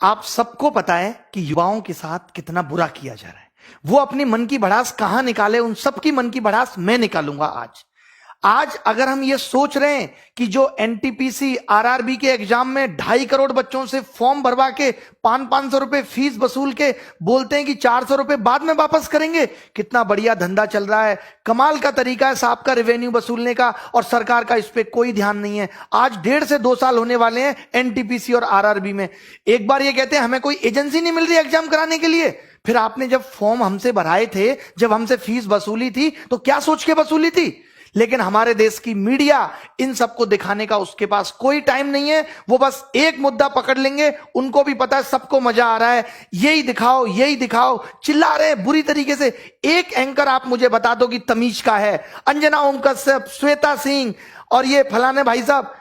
आप सबको पता है कि युवाओं के साथ कितना बुरा किया जा रहा है। वो अपनी मन की भड़ास कहां निकाले, उन सबकी मन की भड़ास मैं निकालूंगा आज अगर हम ये सोच रहे हैं कि जो एनटीपीसी आरआरबी के एग्जाम में 2.5 करोड़ बच्चों से फॉर्म भरवा के 500 रुपए फीस वसूल के बोलते हैं कि 400 रुपए बाद में वापस करेंगे, कितना बढ़िया धंधा चल रहा है, कमाल का तरीका है साहब का रेवेन्यू वसूलने का, और सरकार का इस पे कोई ध्यान नहीं है। आज 1.5 से 2 साल होने वाले हैं एनटीपीसी और आरआरबी में। एक बार ये कहते हैं हमें कोई एजेंसी नहीं मिल रही एग्जाम कराने के लिए, फिर आपने जब फॉर्म हमसे भराए थे, जब हमसे फीस वसूली थी, तो क्या सोच के वसूली थी? लेकिन हमारे देश की मीडिया इन सबको दिखाने का उसके पास कोई टाइम नहीं है। वो बस एक मुद्दा पकड़ लेंगे, उनको भी पता है सबको मजा आ रहा है, यही दिखाओ यही दिखाओ, चिल्ला रहे हैं बुरी तरीके से। एक एंकर आप मुझे बता दो कि तमीज का है, अंजना ओम कश्यप, श्वेता सिंह और ये फलाने भाई साहब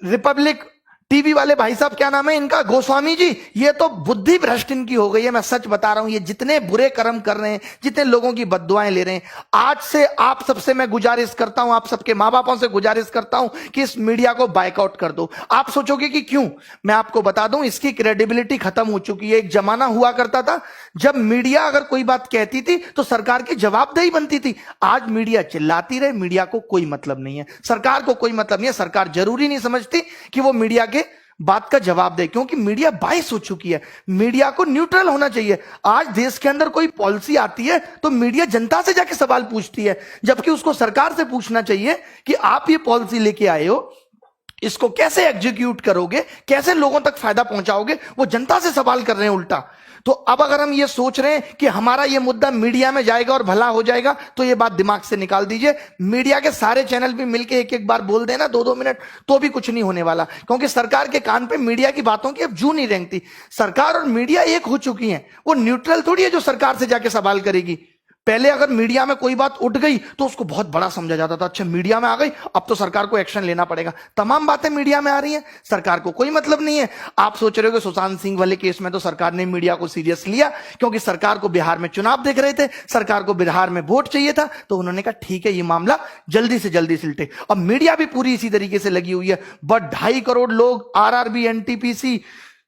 रिपब्लिक टीवी वाले भाई साहब, क्या नाम है इनका, गोस्वामी जी, ये तो बुद्धि भ्रष्ट इनकी हो गई है। मैं सच बता रहा हूं, ये जितने बुरे कर्म कर रहे हैं, जितने लोगों की बद्दुआएं ले रहे हैं, आज से आप सबसे मैं गुजारिश करता हूं, आप सबके मां बापों से गुजारिश करता हूं कि इस मीडिया को बायकॉट कर दो। आप सोचोगे कि क्यों, मैं आपको बता दूं, इसकी क्रेडिबिलिटी खत्म हो चुकी है। एक जमाना हुआ करता था जब मीडिया अगर कोई बात कहती थी तो सरकार की जवाबदेही बनती थी। आज मीडिया चिल्लाती रहे, मीडिया को कोई मतलब नहीं है, सरकार को कोई मतलब नहीं है। सरकार जरूरी नहीं समझती कि वो मीडिया बात का जवाब दे, क्योंकि मीडिया बाइस हो चुकी है। मीडिया को न्यूट्रल होना चाहिए। आज देश के अंदर कोई पॉलिसी आती है तो मीडिया जनता से जाके सवाल पूछती है, जबकि उसको सरकार से पूछना चाहिए कि आप ये पॉलिसी लेके आए हो, इसको कैसे एग्जीक्यूट करोगे, कैसे लोगों तक फायदा पहुंचाओगे। वो जनता से सवाल कर रहे हैं उल्टा। तो अब अगर हम ये सोच रहे हैं कि हमारा ये मुद्दा मीडिया में जाएगा और भला हो जाएगा, तो ये बात दिमाग से निकाल दीजिए। मीडिया के सारे चैनल भी मिलके एक एक बार बोल देना 2-2 मिनट, तो भी कुछ नहीं होने वाला, क्योंकि सरकार के कान पे मीडिया की बातों की अब जू नहीं रेंगती। सरकार और मीडिया एक हो चुकी है, वो न्यूट्रल थोड़ी है जो सरकार से जाके सवाल करेगी। पहले अगर मीडिया में कोई बात उठ गई तो उसको बहुत बड़ा समझा जाता था, अच्छा मीडिया में आ गई अब तो सरकार को एक्शन लेना पड़ेगा। तमाम बातें मीडिया में आ रही हैं, सरकार को कोई मतलब नहीं है। आप सोच रहे हो कि सुशांत सिंह वाले केस में तो सरकार ने मीडिया को सीरियस लिया, क्योंकि सरकार को बिहार में चुनाव देख रहे थे, सरकार को बिहार में वोट चाहिए था, तो उन्होंने कहा ठीक है ये मामला जल्दी से जल्दी सिलटे। अब मीडिया भी पूरी इसी तरीके से लगी हुई है। बट 2.5 करोड़ लोग आरआरबी, एनटीपीसी,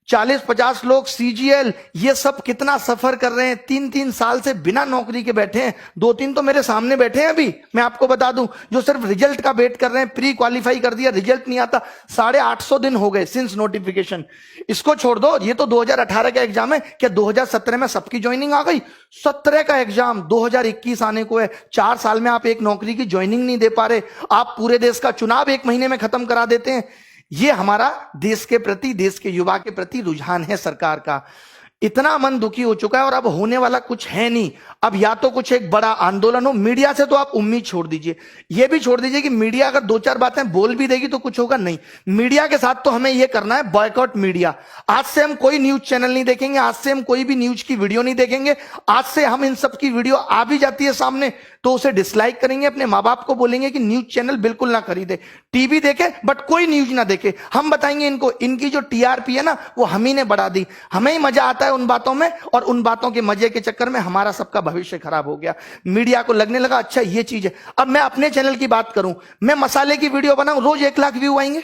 40-50 लोग सीजीएल, ये सब कितना सफर कर रहे हैं, 3-3 साल से बिना नौकरी के बैठे हैं। 2-3 तो मेरे सामने बैठे हैं अभी, मैं आपको बता दूं, जो सिर्फ रिजल्ट का वेट कर रहे हैं। प्री क्वालिफाई कर दिया, रिजल्ट नहीं आता, 850 दिन हो गए सिंस नोटिफिकेशन। इसको छोड़ दो, ये तो 2018 का एग्जाम है, क्या 2017 में सबकी ज्वाइनिंग आ गई? 17 का एग्जाम 2021 आने को है। 4 साल में आप एक नौकरी की ज्वाइनिंग नहीं दे पा रहे। आप पूरे देश का चुनाव 1 महीने में खत्म करा देते हैं। ये हमारा देश के प्रति, देश के युवा के प्रति रुझान है सरकार का। इतना मन दुखी हो चुका है, और अब होने वाला कुछ है नहीं। अब या तो कुछ एक बड़ा आंदोलन हो, मीडिया से तो आप उम्मीद छोड़ दीजिए। ये भी छोड़ दीजिए कि मीडिया अगर 2-4 बातें बोल भी देगी तो कुछ होगा नहीं। मीडिया के साथ तो हमें यह करना है, बॉयकॉट मीडिया। आज से हम कोई न्यूज चैनल नहीं देखेंगे, आज से हम कोई भी न्यूज की वीडियो नहीं देखेंगे। आज से हम इन सब की वीडियो आ भी जाती है सामने तो उसे डिसलाइक करेंगे, अपने माँ बाप को बोलेंगे कि न्यूज चैनल बिल्कुल ना खरीदे, टीवी देखे बट कोई न्यूज ना देखे। हम बताएंगे इनको, इनकी जो टीआरपी है ना वो हम ही ने बढ़ा दी, हमें ही मजा आता है उन बातों में, और उन बातों के मजे के चक्कर में हमारा सबका भविष्य खराब हो गया। मीडिया को लगने लगा अच्छा ये चीज है। अब मैं अपने चैनल की बात करूं, मैं मसाले की वीडियो बनाऊं, रोज 1 लाख व्यू आएंगे,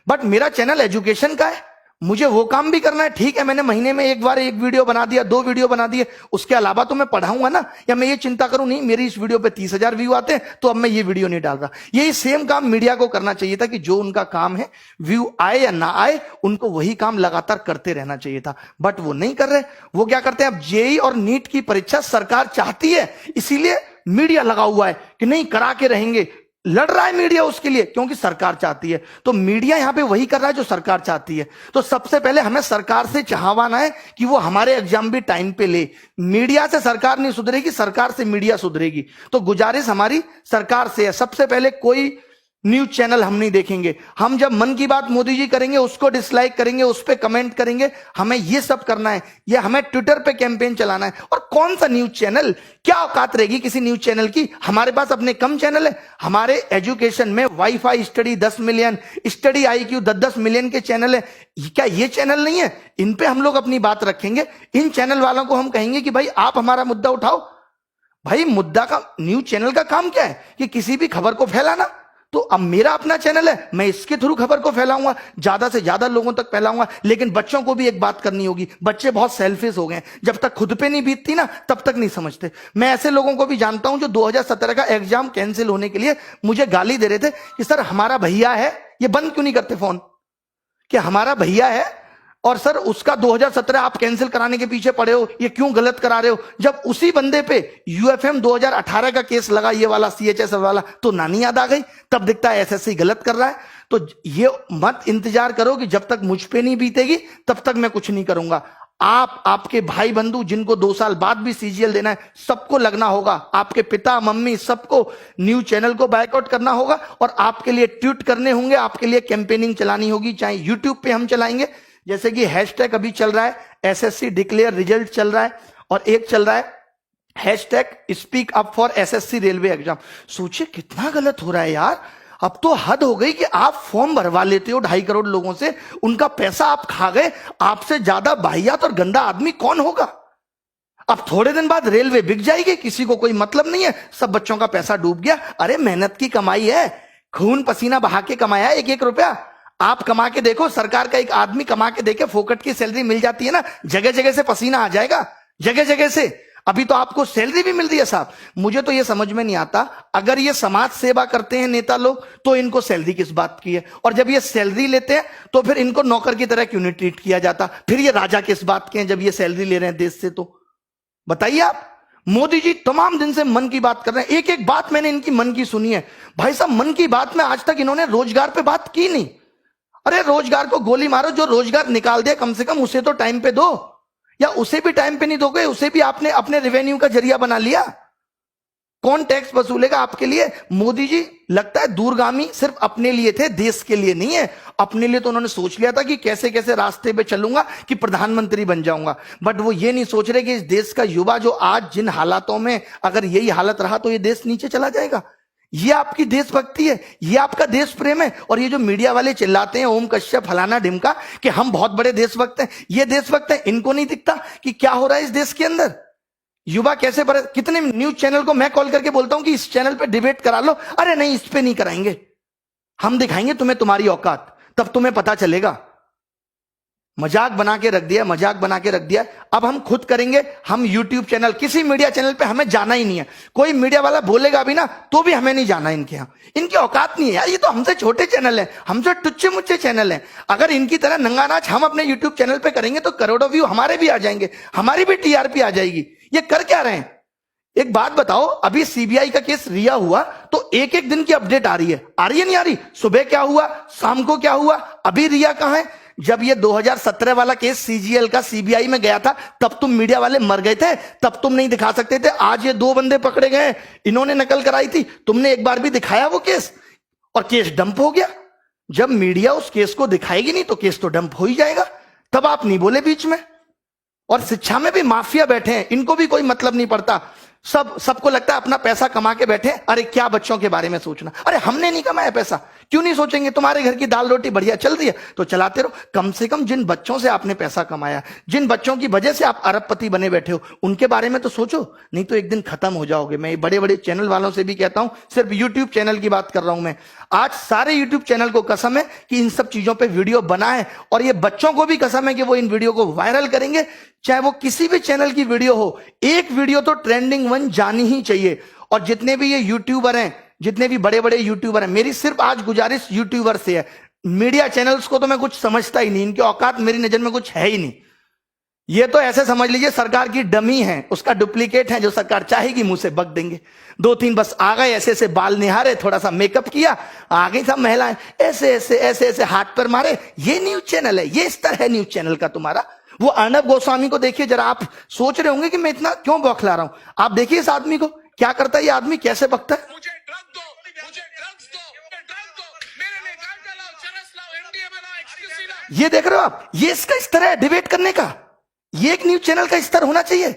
बट मेरा चैनल एजुकेशन का है, मुझे वो काम भी करना है। ठीक है, मैंने महीने में एक बार 1 वीडियो बना दिया, 2 वीडियो बना दिए, उसके अलावा तो मैं पढ़ाऊंगा ना। या मैं ये चिंता करूं नहीं मेरी इस वीडियो पे 30,000 व्यू आते हैं तो अब मैं ये वीडियो नहीं डाल रहा। यही सेम काम मीडिया को करना चाहिए था कि जो उनका काम है, व्यू आए या ना आए, उनको वही काम लगातार करते रहना चाहिए था, बट वो नहीं कर रहे। वो क्या करते हैं, अब जेईई और नीट की परीक्षा सरकार चाहती है, इसीलिए मीडिया लगा हुआ है कि नहीं करा के रहेंगे। लड़ रहा है मीडिया उसके लिए, क्योंकि सरकार चाहती है। तो मीडिया यहां पे वही कर रहा है जो सरकार चाहती है। तो सबसे पहले हमें सरकार से चाहवाना है कि वो हमारे एग्जाम भी टाइम पे ले। मीडिया से सरकार नहीं सुधरेगी, सरकार से मीडिया सुधरेगी। तो गुजारिश हमारी सरकार से है, सबसे पहले कोई न्यूज चैनल हम नहीं देखेंगे। हम जब मन की बात मोदी जी करेंगे उसको डिसलाइक करेंगे, उस पर कमेंट करेंगे, हमें ये सब करना है। ये हमें ट्विटर पे कैंपेन चलाना है। और कौन सा न्यूज चैनल, क्या औकात रहेगी किसी न्यूज चैनल की? हमारे पास अपने कम चैनल है। हमारे एजुकेशन में wifi study 10 million, study IQ 10-10 million के चैनल है। क्या ये चैनल नहीं है? इन पे हम लोग अपनी बात रखेंगे। इन चैनल वालों को हम कहेंगे कि भाई आप हमारा मुद्दा उठाओ। भाई मुद्दा का, न्यूज चैनल का काम क्या है कि किसी भी खबर को फैलाना। तो अब मेरा अपना चैनल है, मैं इसके थ्रू खबर को फैलाऊंगा, ज्यादा से ज्यादा लोगों तक फैलाऊंगा। लेकिन बच्चों को भी एक बात करनी होगी, बच्चे बहुत सेल्फिश हो गए, जब तक खुद पे नहीं बीतती ना तब तक नहीं समझते। मैं ऐसे लोगों को भी जानता हूं जो 2017 का एग्जाम कैंसिल होने के लिए मुझे गाली दे रहे थे कि सर हमारा भैया है, ये बंद क्यों नहीं करते फोन, कि हमारा भैया है और सर उसका 2017 आप कैंसिल कराने के पीछे पड़े हो, ये क्यों गलत करा रहे हो। जब उसी बंदे पे यूएफएम 2018 का केस लगा, ये वाला सीएचएस वाला, तो नानी याद आ गई, तब दिखता है एसएससी गलत कर रहा है। तो ये मत इंतजार करो कि जब तक मुझ पे नहीं बीतेगी तब तक मैं कुछ नहीं करूंगा। आप, आपके भाई बंधु जिनको 2 साल बाद भी सीजीएल देना है, सबको लगना होगा, आपके पिता मम्मी सबको न्यूज चैनल को बायकॉट करना होगा और आपके लिए ट्वीट करने होंगे, आपके लिए कैंपेनिंग चलानी होगी। चाहे यूट्यूब पे हम चलाएंगे, जैसे कि हैशटैग अभी चल रहा है एसएससी डिक्लेयर रिजल्ट चल रहा है, और एक चल रहा है hashtag speak up for SSC railway exam. सोचिए कितना गलत हो रहा है यार। अब तो हद हो गई कि आप फॉर्म भरवा लेते हो 2.5 करोड़ लोगों से, उनका पैसा आप खा गए, आपसे ज्यादा वाहियात और गंदा आदमी कौन होगा। अब थोड़े दिन बाद रेलवे बिक जाएगी, किसी को कोई मतलब नहीं है, सब बच्चों का पैसा डूब गया। अरे मेहनत की कमाई है, खून पसीना बहा के कमाया है 1-1 रुपया। आप कमा के देखो, सरकार का एक आदमी कमा के देखे, फोकट की सैलरी मिल जाती है ना, जगह जगह से पसीना आ जाएगा, जगह जगह से। अभी तो आपको सैलरी भी मिल रही है साहब। मुझे तो ये समझ में नहीं आता, अगर ये समाज सेवा करते हैं नेता लोग तो इनको सैलरी किस बात की है, और जब ये सैलरी लेते हैं तो फिर इनको नौकर की तरह क्यों नहीं ट्रीट किया जाता। फिर ये राजा किस बात के हैं जब ये सैलरी ले रहे हैं देश से। तो बताइए आप। मोदी जी तमाम दिन से मन की बात कर रहे हैं, एक एक बात मैंने इनकी मन की सुनी है। भाई साहब मन की बात में आज तक इन्होंने रोजगार पे बात की नहीं। अरे रोजगार को गोली मारो, जो रोजगार निकाल दे कम से कम उसे तो टाइम पे दो, या उसे भी टाइम पे नहीं दोगे, उसे भी आपने अपने रेवेन्यू का जरिया बना लिया। कौन टैक्स वसूलेगा आपके लिए। मोदी जी लगता है दूरगामी सिर्फ अपने लिए थे, देश के लिए नहीं है। अपने लिए तो उन्होंने सोच लिया था कि कैसे कैसे रास्ते पे चलूंगा कि प्रधानमंत्री बन जाऊंगा, बट वो ये नहीं सोच रहे कि इस देश का युवा जो आज जिन हालातों में, अगर यही हालत रहा तो ये देश नीचे चला जाएगा। ये आपकी देशभक्ति है, ये आपका देश प्रेम है। और ये जो मीडिया वाले चिल्लाते हैं ओम कश्यप फलाना ढिमका कि हम बहुत बड़े देशभक्त हैं, ये देशभक्त हैं, इनको नहीं दिखता कि क्या हो रहा है इस देश के अंदर। युवा कैसे कितने न्यूज चैनल को मैं कॉल करके बोलता हूं कि इस चैनल पे डिबेट करा लो, अरे नहीं इस पे नहीं कराएंगे, हम दिखाएंगे तुम्हें तुम्हारी औकात, तब तुम्हें पता चलेगा। मजाक बना के रख दिया, मजाक बना के रख दिया। अब हम खुद करेंगे, हम यूट्यूब चैनल, किसी मीडिया चैनल पे हमें जाना ही नहीं है। कोई मीडिया वाला बोलेगा भी ना तो भी हमें नहीं जाना इनके यहां, इनकी औकात नहीं है यार। ये तो हमसे छोटे चैनल है, हमसे टुच्चे मुच्चे चैनल है। अगर इनकी तरह नंगा नाच हम अपने यूट्यूब चैनल पे करेंगे तो करोड़ों व्यू हमारे भी आ जाएंगे, हमारी भी टीआरपी आ जाएगी। ये कर क्या रहे हैं। एक बात बताओ, अभी सीबीआई का केस रिया हुआ तो एक एक दिन की अपडेट आ रही है नहीं आ रही। सुबह क्या हुआ, शाम को क्या हुआ, अभी रिया कहां है। जब ये 2017 वाला केस सीजीएल का सीबीआई में गया था तब तुम मीडिया वाले मर गए थे, तब तुम नहीं दिखा सकते थे। आज ये 2 बंदे पकड़े गए, इन्होंने नकल कराई थी, तुमने एक बार भी दिखाया वो केस, और केस डंप हो गया। जब मीडिया उस केस को दिखाएगी नहीं तो केस तो डंप हो ही जाएगा। तब आप नहीं बोले बीच में। और शिक्षा में भी माफिया बैठे हैं, इनको भी कोई मतलब नहीं पड़ता। सबको लगता है अपना पैसा कमा के बैठे। अरे क्या बच्चों के बारे में सोचना, अरे हमने नहीं कमाया पैसा, क्यों नहीं सोचेंगे। तुम्हारे घर की दाल रोटी बढ़िया चल रही है तो चलाते रहो। कम से कम जिन बच्चों से आपने पैसा कमाया, जिन बच्चों की वजह से आप अरबपति बने बैठे हो, उनके बारे में तो सोचो, नहीं तो एक दिन खत्म हो जाओगे। मैं बड़े बड़े चैनल वालों से भी कहता हूं, सिर्फ यूट्यूब चैनल की बात कर रहा हूं मैं। आज सारे यूट्यूब चैनल को कसम है कि इन सब चीजों पर वीडियो बना है, और ये बच्चों को भी कसम है कि वो इन वीडियो को वायरल करेंगे। चाहे वो किसी भी चैनल की वीडियो हो, एक वीडियो तो ट्रेंडिंग 1 जानी ही चाहिए। और जितने भी ये यूट्यूबर हैं, जितने भी बड़े बड़े यूट्यूबर हैं, मेरी सिर्फ आज गुजारिश यूट्यूबर से है। मीडिया चैनल्स को तो मैं कुछ समझता ही नहीं, इनकी औकात मेरी नजर में कुछ है ही नहीं। ये तो ऐसे समझ लीजिए सरकार की डमी है, उसका डुप्लीकेट है, जो सरकार चाहेगी मुंह से बक देंगे। 2-3 बस आ गए, ऐसे ऐसे बाल निहारे, थोड़ा सा मेकअप किया, आ गई सब महिलाएं, ऐसे ऐसे ऐसे ऐसे हाथ पर मारे। ये न्यूज चैनल है, ये स्तर है न्यूज चैनल का तुम्हारा। वो अर्णब गोस्वामी को देखिए जरा, आप सोच रहे होंगे कि मैं इतना क्यों बौखला रहा हूं। आप देखिए इस आदमी को, क्या करता है ये आदमी, कैसे बकता है। मुझे ड्रग्स दो, मुझे ड्रग्स दो, मेरे लिए गांजा लाओ, चरस लाओ, एमडीएमए लाओ, एक्सक्यूसी लाओ। ये देख रहे हो आप, ये इसका स्तर है डिबेट करने का। ये एक न्यूज चैनल का स्तर होना चाहिए।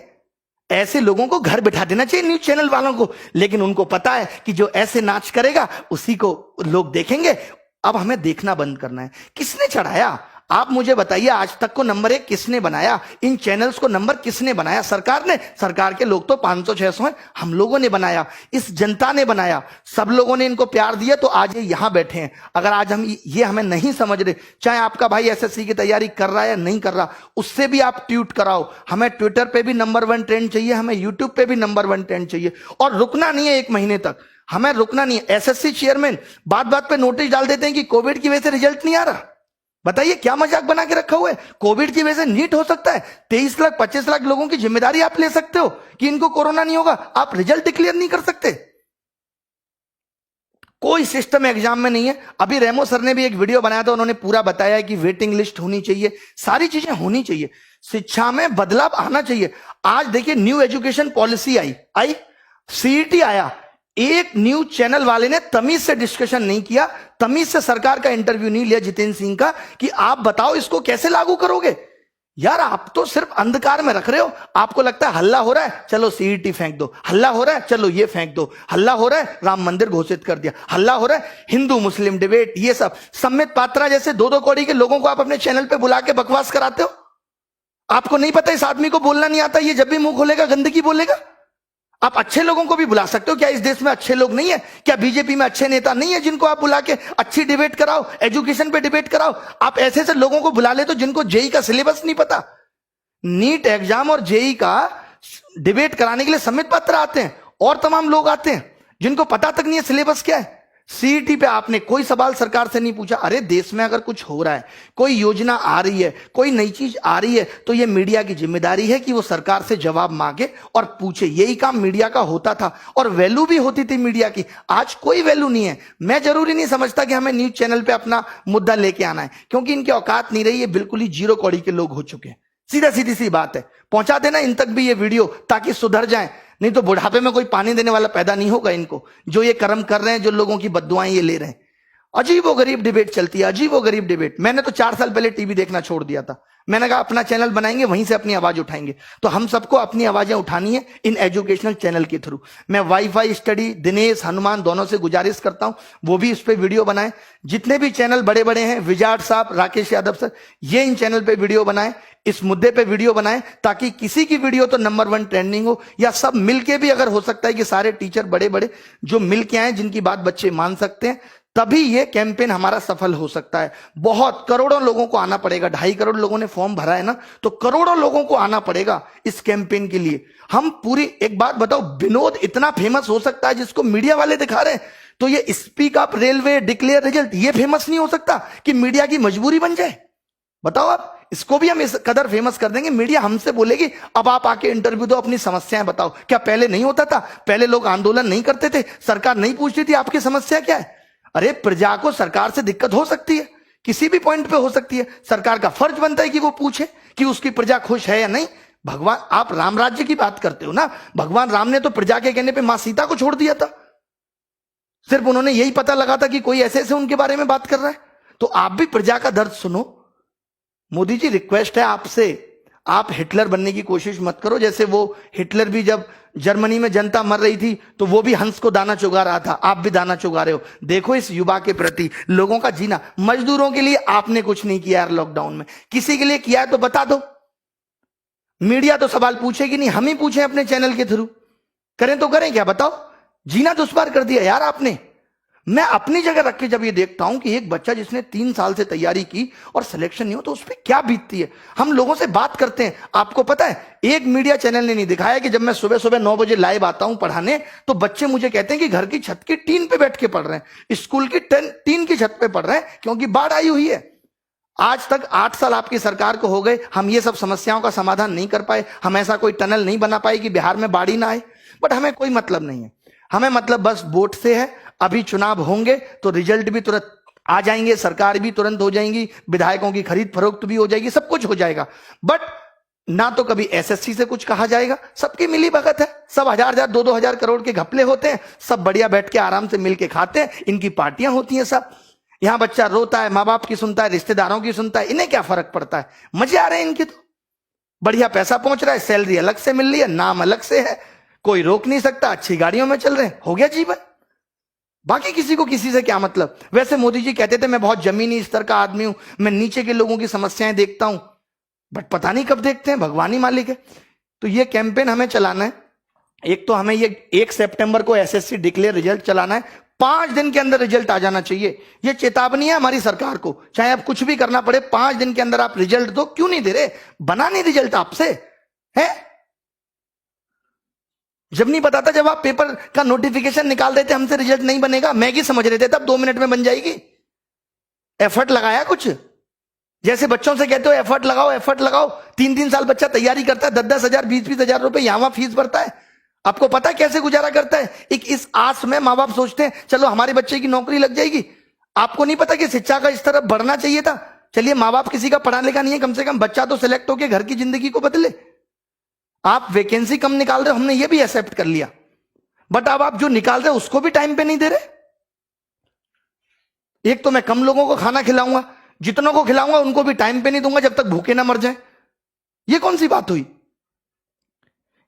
ऐसे लोगों को घर बिठा देना चाहिए न्यूज चैनल वालों को। लेकिन उनको पता है कि जो ऐसे नाच करेगा उसी को लोग देखेंगे। अब हमें देखना बंद करना है। किसने चढ़ाया, आप मुझे बताइए, आज तक को नंबर 1 किसने बनाया? इन चैनल्स को नंबर किसने बनाया? सरकार ने। सरकार के लोग तो 500-600 हैं, हम लोगों ने बनाया, इस जनता ने बनाया, सब लोगों ने इनको प्यार दिया तो आज ये यहां बैठे हैं। अगर आज हम ये हमें नहीं समझ रहे, चाहे आपका भाई एसएससी की तैयारी कर रहा है या नहीं कर रहा, उससे भी आप ट्वीट कराओ। हमें ट्विटर पे भी नंबर 1 ट्रेंड चाहिए, हमें यूट्यूब पे भी नंबर 1 ट्रेंड चाहिए, और रुकना नहीं है 1 महीने तक, हमें रुकना नहीं है। एसएससी चेयरमैन बात बात पे नोटिस डाल देते हैं कि कोविड की वजह से रिजल्ट नहीं आ रहा। बताइए क्या मजाक बना के रखा हुआ है? कोविड की वजह से नीट हो सकता है? 23 लाख 25 लाख लोगों की जिम्मेदारी आप ले सकते हो कि इनको कोरोना नहीं होगा, आप रिजल्ट डिक्लेयर नहीं कर सकते? कोई सिस्टम एग्जाम में नहीं है। अभी रेमो सर ने भी एक वीडियो बनाया था, उन्होंने पूरा बताया कि वेटिंग लिस्ट होनी चाहिए, सारी चीजें होनी चाहिए, शिक्षा में बदलाव आना चाहिए। आज देखिए न्यू एजुकेशन पॉलिसी आई, सीईटी आया, एक न्यूज चैनल वाले ने तमीज से डिस्कशन नहीं किया, तमीज से सरकार का इंटरव्यू नहीं लिया जितेंद्र सिंह का कि आप बताओ इसको कैसे लागू करोगे। यार आप तो सिर्फ अंधकार में रख रहे हो। आपको लगता है हल्ला हो रहा है, चलो सीईटी फेंक दो, हल्ला हो रहा है चलो ये फेंक दो, हल्ला हो रहा है राम मंदिर घोषित कर दिया, हल्ला हो रहा है हिंदू मुस्लिम डिबेट, ये सब। सम्मित पात्रा जैसे 2-2 कौड़ी के लोगों को आप अपने चैनल पे बुला के बकवास कराते हो। आपको नहीं पता इस आदमी को बोलना नहीं आता, ये जब भी मुंह खोलेगा गंदगी बोलेगा। आप अच्छे लोगों को भी बुला सकते हो। क्या इस देश में अच्छे लोग नहीं है? क्या बीजेपी में अच्छे नेता नहीं है जिनको आप बुला के अच्छी डिबेट कराओ, एजुकेशन पे डिबेट कराओ? आप ऐसे ऐसे लोगों को बुला ले तो जिनको जेई का सिलेबस नहीं पता, नीट एग्जाम और जेई का डिबेट कराने के लिए सम्मित पात्र आते हैं और तमाम लोग आते हैं जिनको पता तक नहीं है सिलेबस क्या है। सीईटी पे आपने कोई सवाल सरकार से नहीं पूछा। अरे देश में अगर कुछ हो रहा है, कोई योजना आ रही है, कोई नई चीज आ रही है, तो ये मीडिया की जिम्मेदारी है कि वो सरकार से जवाब मांगे और पूछे। यही काम मीडिया का होता था और वैल्यू भी होती थी मीडिया की। आज कोई वैल्यू नहीं है। मैं जरूरी नहीं समझता कि हमें न्यूज चैनल पे अपना मुद्दा लेके आना है, क्योंकि इनकी औकात नहीं रही है, बिल्कुल ही 0 कौड़ी के लोग हो चुके हैं। सीधी सी बात है, पहुंचा देना इन तक भी ये वीडियो ताकि सुधर जाए, नहीं तो बुढ़ापे में कोई पानी देने वाला पैदा नहीं होगा इनको, जो ये कर्म कर रहे हैं, जो लोगों की बद्दुआएं ये ले रहे हैं। अजीबो गरीब डिबेट चलती है, अजीबो गरीब डिबेट। मैंने तो 4 साल पहले टीवी देखना छोड़ दिया था। मैंने कहा अपना चैनल बनाएंगे, वहीं से अपनी आवाज उठाएंगे। तो हम सबको अपनी आवाजें उठानी है इन एजुकेशनल चैनल के थ्रू। मैं वाईफाई स्टडी, दिनेश, हनुमान दोनों से गुजारिश करता हूं वो भी इस पे वीडियो बनाएं। जितने भी चैनल बड़े बड़े हैं, विजाट साहब, राकेश यादव सर, ये इन चैनल पे वीडियो बनाएं, इस मुद्दे पे वीडियो बनाएं, ताकि किसी की वीडियो तो नंबर 1 ट्रेंडिंग हो, या सब मिलके भी, अगर हो सकता है कि सारे टीचर बड़े बड़े जो मिलके आए, जिनकी बात बच्चे मान सकते हैं, तभी ये कैंपेन हमारा सफल हो सकता है। बहुत करोड़ों लोगों को आना पड़ेगा। 2.5 करोड़ लोगों ने फॉर्म भरा है ना, तो करोड़ों लोगों को आना पड़ेगा इस कैंपेन के लिए। हम पूरी, एक बात बताओ, विनोद इतना फेमस हो सकता है जिसको मीडिया वाले दिखा रहे हैं, तो ये speak up railway declare result ये फेमस नहीं हो सकता कि मीडिया की मजबूरी बन जाए? बताओ आप, इसको भी हम इस कदर फेमस कर देंगे, मीडिया हमसे बोलेगी अब आप आके इंटरव्यू दो, अपनी समस्याएं बताओ। क्या पहले नहीं होता था? पहले लोग आंदोलन नहीं करते थे, सरकार नहीं पूछती थी आपकी समस्या क्या है? अरे प्रजा को सरकार से दिक्कत हो सकती है, किसी भी पॉइंट पे हो सकती है। सरकार का फर्ज बनता है कि वो पूछे कि उसकी प्रजा खुश है या नहीं। भगवान, आप राम राज्य की बात करते हो ना, भगवान राम ने तो प्रजा के कहने पे मां सीता को छोड़ दिया था। सिर्फ उन्होंने यही पता लगा था कि कोई ऐसे ऐसे उनके बारे में बात कर रहा है। तो आप भी प्रजा का दर्द सुनो। मोदी जी, रिक्वेस्ट है आपसे, आप हिटलर बनने की कोशिश मत करो। जैसे वो हिटलर भी जब जर्मनी में जनता मर रही थी तो वो भी हंस को दाना चुगा रहा था, आप भी दाना चुगा रहे हो। देखो इस युवा के प्रति, लोगों का जीना। मजदूरों के लिए आपने कुछ नहीं किया यार लॉकडाउन में, किसी के लिए किया है तो बता दो। मीडिया तो सवाल पूछेगी नहीं, हम ही पूछे अपने चैनल के थ्रू। करें तो करें क्या, बताओ? जीना दुश्वार कर दिया यार आपने। मैं अपनी जगह रख के जब ये देखता हूं कि एक बच्चा जिसने 3 साल से तैयारी की और सिलेक्शन नहीं हो, तो उस पर क्या बीतती है। हम लोगों से बात करते हैं, आपको पता है एक मीडिया चैनल ने नहीं दिखाया कि जब मैं सुबह सुबह 9 बजे लाइव आता हूं पढ़ाने, तो बच्चे मुझे कहते हैं कि घर की छत की टीन पे बैठ के पढ़ रहे हैं, स्कूल की टीन की छत पे पढ़ रहे हैं, क्योंकि बाढ़ आई हुई है। आज तक 8 साल आपकी सरकार को हो गए, हम ये सब समस्याओं का समाधान नहीं कर पाए, हम ऐसा कोई टनल नहीं बना पाए कि बिहार में बाढ़ ही ना आए। बट हमें कोई मतलब नहीं है, हमें मतलब बस वोट से है। अभी चुनाव होंगे तो रिजल्ट भी तुरंत आ जाएंगे, सरकार भी तुरंत हो जाएंगी, विधायकों की खरीद फरोख्त भी हो जाएगी, सब कुछ हो जाएगा। बट ना तो कभी एसएससी से कुछ कहा जाएगा, सबकी मिली भगत है, सब 1000-1000 2-2000 करोड़ के घपले होते हैं, सब बढ़िया बैठ के आराम से मिलके खाते हैं, इनकी पार्टियां होती हैं सब। यहां बच्चा रोता है, माँ बाप की सुनता है, रिश्तेदारों की सुनता है, इन्हें क्या फर्क पड़ता है? मजे आ रहे हैं इनके, तो बढ़िया पैसा पहुंच रहा है, सैलरी अलग से मिल रही है, नाम अलग से है, कोई रोक नहीं सकता, अच्छी गाड़ियों में चल रहे हैं, हो गया जीवन। बाकी किसी को किसी से क्या मतलब। वैसे मोदी जी कहते थे मैं बहुत जमीनी स्तर का आदमी हूं, मैं नीचे के लोगों की समस्याएं देखता हूं, बट पता नहीं कब देखते हैं, भगवान ही मालिक है। तो ये कैंपेन हमें चलाना है। एक तो हमें ये 1 सितंबर को एसएससी डिक्लेयर रिजल्ट चलाना है, 5 दिन के अंदर रिजल्ट आ जाना चाहिए। ये चेतावनी है हमारी सरकार को, चाहे आप कुछ भी करना पड़े, 5 दिन के अंदर आप रिजल्ट दो। क्यों नहीं दे रहे? बना नहीं रिजल्ट आपसे है? जब नहीं पता था, जब आप पेपर का नोटिफिकेशन निकाल रहे थे हमसे रिजल्ट नहीं बनेगा, मैगी समझ रहे थे, तब 2 मिनट में बन जाएगी। एफर्ट लगाया कुछ? जैसे बच्चों से कहते हो एफर्ट लगाओ एफर्ट लगाओ, 3-3 साल बच्चा तैयारी करता है, 10-10 हजार 20-20 हजार रुपए यहां फीस भरता है। आपको पता है कैसे गुजारा करता है? इस आस में मां बाप सोचते हैं चलो हमारे बच्चे की नौकरी लग जाएगी। आपको नहीं पता कि शिक्षा का इस तरफ बढ़ना चाहिए था। चलिए मां बाप किसी का पढ़ा लिखा नहीं है, कम से कम बच्चा तो सिलेक्ट होकर घर की जिंदगी को बदले। आप वैकेंसी कम निकाल रहे हो, हमने ये भी एक्सेप्ट कर लिया, बट अब आप जो निकाल रहे हो उसको भी टाइम पे नहीं दे रहे। एक तो मैं कम लोगों को खाना खिलाऊंगा, जितनों को खिलाऊंगा उनको भी टाइम पे नहीं दूंगा जब तक भूखे ना मर जाए। ये कौन सी बात हुई?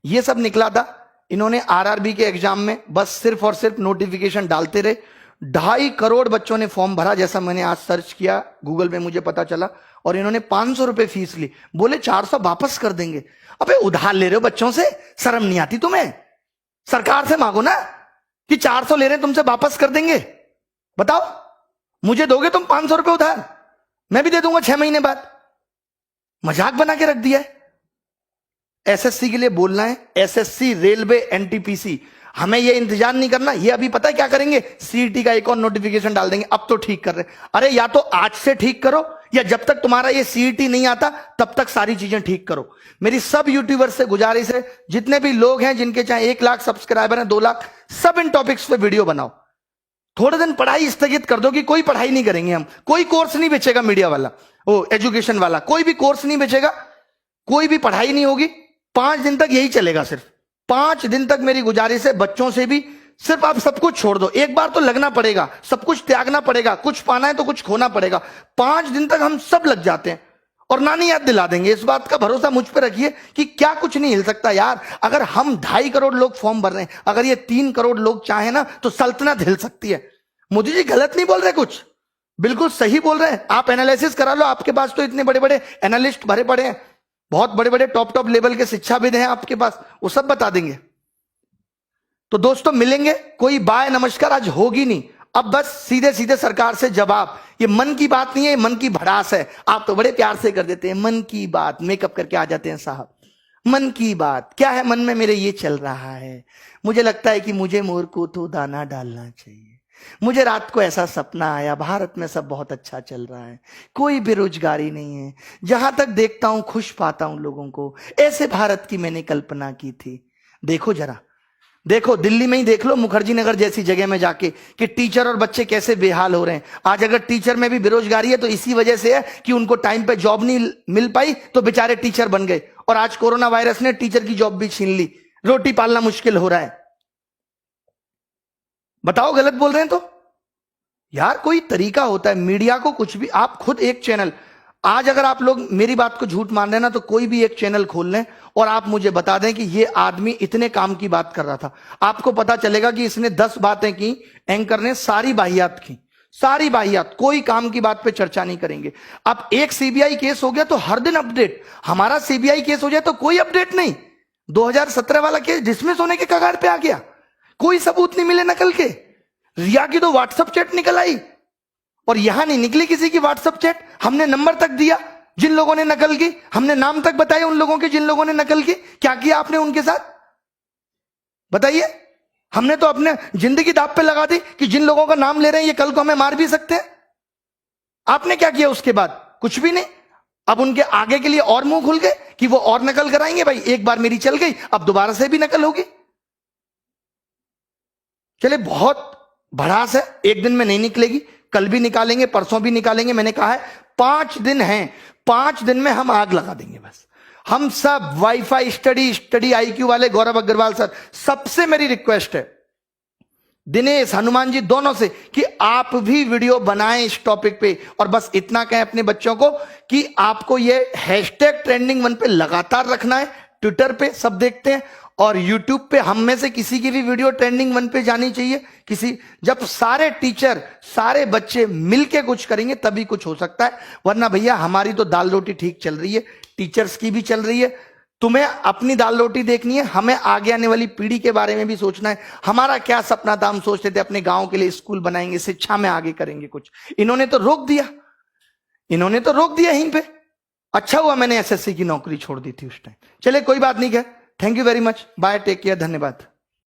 ये सब निकला था। इन्होंने आरआरबी के एग्जाम में बस सिर्फ और सिर्फ नोटिफिकेशन डालते रहे। 2.5 करोड़ बच्चों ने फॉर्म भरा, जैसा मैंने आज सर्च किया गूगल में मुझे पता चला, और इन्होंने 500 रुपए फीस ली। बोले 400 वापस कर देंगे। अबे उधार ले रहे हो बच्चों से, शर्म नहीं आती तुम्हें? सरकार से मांगो ना कि 400 ले रहे हैं तुमसे वापस कर देंगे। बताओ, मुझे दोगे तुम 500 रुपए उधार, मैं भी दे दूंगा 6 महीने बाद। मजाक बना के रख दिया है। एसएससी के लिए बोलना है, एसएससी, रेलवे, एनटीपीसी, हमें ये इंतजार नहीं करना। ये अभी पता है क्या करेंगे? सीईटी का एक और नोटिफिकेशन डाल देंगे। अब तो ठीक कर रहे, अरे या तो आज से ठीक करो, या जब तक तुम्हारा ये सीईटी नहीं आता तब तक सारी चीजें ठीक करो। मेरी सब यूट्यूबर से गुजारिश है, जितने भी लोग हैं जिनके चाहे 1 लाख सब्सक्राइबर हैं, 2 लाख, सब इन टॉपिक्स पे वीडियो बनाओ। थोड़े दिन पढ़ाई स्थगित कर दो कि कोई पढ़ाई नहीं करेंगे हम, कोई कोर्स नहीं बेचेगा मीडिया वाला, वो एजुकेशन वाला, कोई भी कोर्स नहीं बेचेगा, कोई भी पढ़ाई नहीं होगी। 5 दिन तक यही चलेगा। सिर्फ 5 दिन तक मेरी गुजारिश है, बच्चों से भी सिर्फ आप सब कुछ छोड़ दो। एक बार तो लगना पड़ेगा, सब कुछ त्यागना पड़ेगा, कुछ पाना है तो कुछ खोना पड़ेगा। 5 दिन तक हम सब लग जाते हैं और नानी याद दिला देंगे। इस बात का भरोसा मुझ पर रखिए कि क्या कुछ नहीं हिल सकता यार। अगर हम 2.5 करोड़ लोग फॉर्म भर रहे हैं, अगर ये 3 करोड़ लोग चाहे ना तो सल्तनत हिल सकती है। मोदी जी गलत नहीं बोल रहे, कुछ बिल्कुल सही बोल रहे हैं। आप एनालिसिस करा लो, आपके पास तो इतने बड़े बड़े एनालिस्ट भरे पड़े हैं, बहुत बड़े बड़े टॉप लेवल के शिक्षाविद हैं आपके पास, वो सब बता देंगे। तो दोस्तों मिलेंगे, कोई बाय नमस्कार आज होगी नहीं। अब बस सीधे सीधे सरकार से जवाब। ये मन की बात नहीं है, मन की भड़ास है। आप तो बड़े प्यार से कर देते हैं मन की बात, मेकअप करके आ जाते हैं साहब। मन की बात क्या है? मन में मेरे ये चल रहा है, मुझे लगता है कि मुझे मोर को तो दाना डालना चाहिए। मुझे रात को ऐसा सपना आया, भारत में सब बहुत अच्छा चल रहा है, कोई बेरोजगारी नहीं है, जहां तक देखता हूं खुश पाता हूं लोगों को। ऐसे भारत की मैंने कल्पना की थी। देखो जरा, देखो दिल्ली में ही देख लो, मुखर्जी नगर जैसी जगह में जाके कि टीचर और बच्चे कैसे बेहाल हो रहे हैं। आज अगर टीचर में भी बेरोजगारी है तो इसी वजह से है कि उनको टाइम पे जॉब नहीं मिल पाई, तो बेचारे टीचर बन गए। और आज कोरोना वायरस ने टीचर की जॉब भी छीन ली, रोटी पालना मुश्किल हो रहा है। बताओ गलत बोल रहे हैं तो? यार कोई तरीका होता है। मीडिया को कुछ भी, आप खुद एक चैनल, आज अगर आप लोग मेरी बात को झूठ मान रहे हैं ना, तो कोई भी एक चैनल खोल लें और आप मुझे बता दें कि ये आदमी इतने काम की बात कर रहा था। आपको पता चलेगा कि इसने 10 बातें की, एंकर ने सारी बाहियात की, सारी बाहियात, कोई काम की बात पे चर्चा नहीं करेंगे। अब एक सीबीआई केस हो गया तो हर दिन अपडेट, हमारा सीबीआई केस हो जाए तो कोई अपडेट नहीं। 2017 वाला केस डिसमिस होने के कगार पे आ गया, कोई सबूत नहीं मिले नकल के। रिया की तो व्हाट्सएप चैट निकल आई, और यहां नहीं निकली किसी की व्हाट्सएप चैट। हमने नंबर तक दिया जिन लोगों ने नकल की, हमने नाम तक बताए उन लोगों के जिन लोगों ने नकल की। क्या किया आपने उनके साथ बताइए? हमने तो अपने जिंदगी दांव पे लगा दी कि जिन लोगों का नाम ले रहे हैं ये कल को हमें मार भी सकते हैं। आपने क्या किया उसके बाद? कुछ भी नहीं। अब उनके आगे के लिए और मुंह खुल गए कि वो और नकल कराएंगे। भाई एक बार मेरी चल गई, अब दोबारा से भी नकल होगी। चले बहुत भड़ास है, एक दिन में नहीं निकलेगी, कल भी निकालेंगे, परसों भी निकालेंगे। मैंने कहा है 5 दिन हैं, 5 दिन में हम आग लगा देंगे। बस हम सब वाईफाई स्टडी आईक्यू वाले गौरव अग्रवाल सर, सबसे मेरी रिक्वेस्ट है, दिनेश हनुमान जी दोनों से, कि आप भी वीडियो बनाएं इस टॉपिक पे। और बस इतना कहें अपने बच्चों को कि आपको ये हैशटैग ट्रेंडिंग 1 पे लगातार रखना है, ट्विटर पे सब देखते हैं। और YouTube पे हम में से किसी की भी वीडियो ट्रेंडिंग 1 पे जानी चाहिए? जब सारे टीचर सारे बच्चे मिलके कुछ करेंगे तभी कुछ हो सकता है, वरना भैया हमारी तो दाल रोटी ठीक चल रही है, टीचर्स की भी चल रही है। तुम्हें अपनी दाल रोटी देखनी है, हमें आगे आने वाली पीढ़ी के बारे में भी सोचना है। हमारा क्या सपना था, हम सोचते थे अपने गांव के लिए स्कूल बनाएंगे, शिक्षा में आगे करेंगे कुछ। इन्होंने तो रोक दिया, यहीं पे। अच्छा हुआ मैंने एसएससी की नौकरी छोड़ दी थी उस टाइम। चले कोई बात नहीं है। Thank you very much, bye, take care, धन्यवाद।